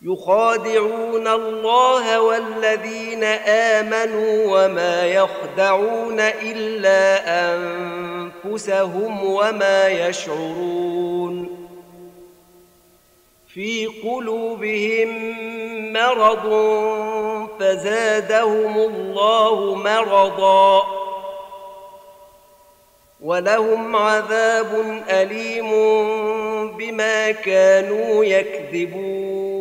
يخادعون الله والذين آمنوا وما يخدعون إلا أنفسهم وما يشعرون. في قلوبهم مرض فزادهم الله مرضا ولهم عذاب أليم بما كانوا يكذبون.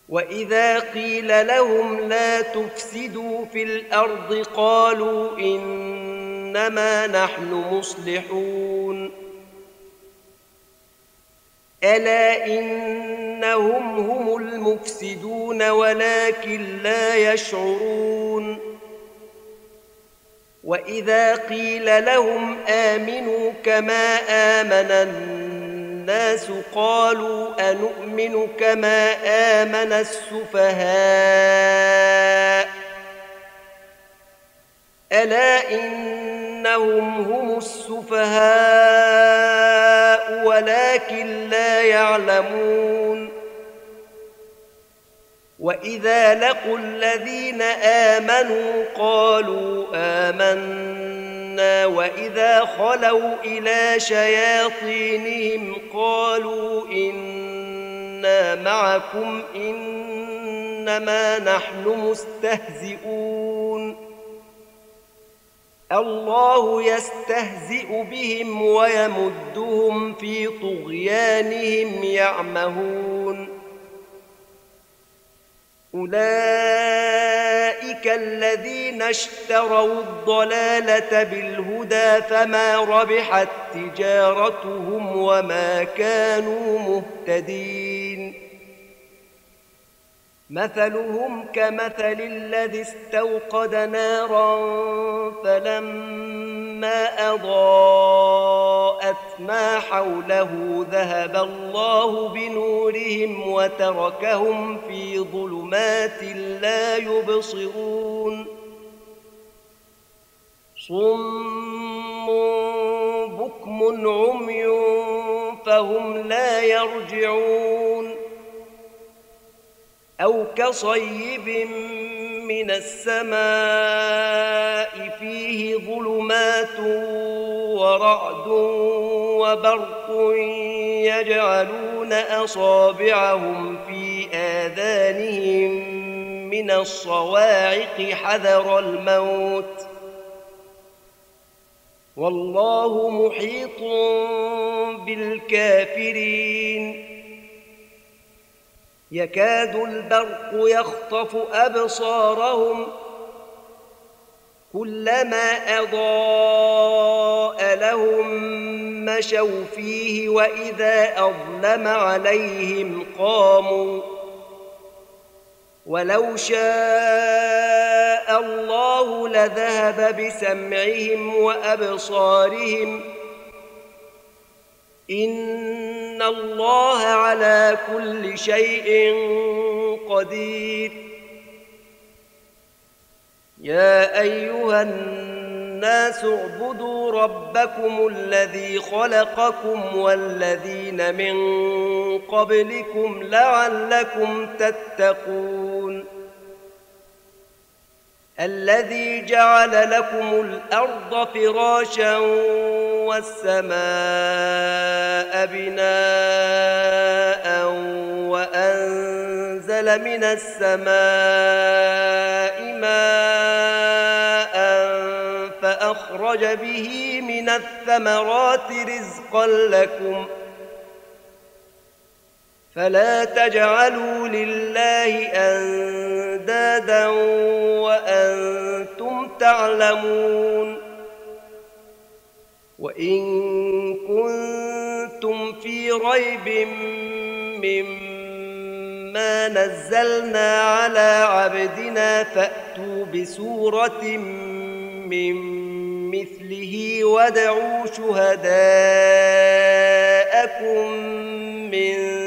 وإذا قيل لهم لا تفسدوا في الأرض قالوا إنما نحن مصلحون. ألا إنهم هم المفسدون ولكن لا يشعرون. وإذا قيل لهم آمنوا كما آمن الناس قالوا أنؤمن كما آمن السفهاء. ألا إنهم هم السفهاء ولكن لا يعلمون. وإذا لقوا الذين آمنوا قالوا آمنا وإذا خلوا إلى شياطينهم قالوا إنا معكم إنما نحن مستهزئون. الله يستهزئ بهم ويمدهم في طغيانهم يعمهون. أولئك الذين اشتروا الضلالة بالهدى فما ربحت تجارتهم وما كانوا مهتدين. مثلهم كمثل الذي استوقد نارا فلما أضاءت ما حوله ذهب الله بنورهم وتركهم في ظلمات لا يبصرون. صم بكم عمي فهم لا يرجعون. أو كصيب من السماء فيه ظلمات ورعد وبرق يجعلون أصابعهم في آذانهم من الصواعق حذر الموت والله محيط بالكافرين. يكاد البرق يخطف أبصارهم كلما أضاء لهم مشوا فيه وإذا أظلم عليهم قاموا. ولو شاء الله لذهب بسمعهم وأبصارهم إن الله على كل شيء قدير. يا أيها الناس اعبدوا ربكم الذي خلقكم والذين من قبلكم لعلكم تتقون. الذي جعل لكم الأرض فراشا والسماء بناء وأنزل من السماء ماء فأخرج به من الثمرات رزقا لكم فلا تجعلوا لله أندادا وأنتم تعلمون. وإن كنتم في ريب مما نزلنا على عبدنا فأتوا بسورة من مثله وادعوا شهداءكم من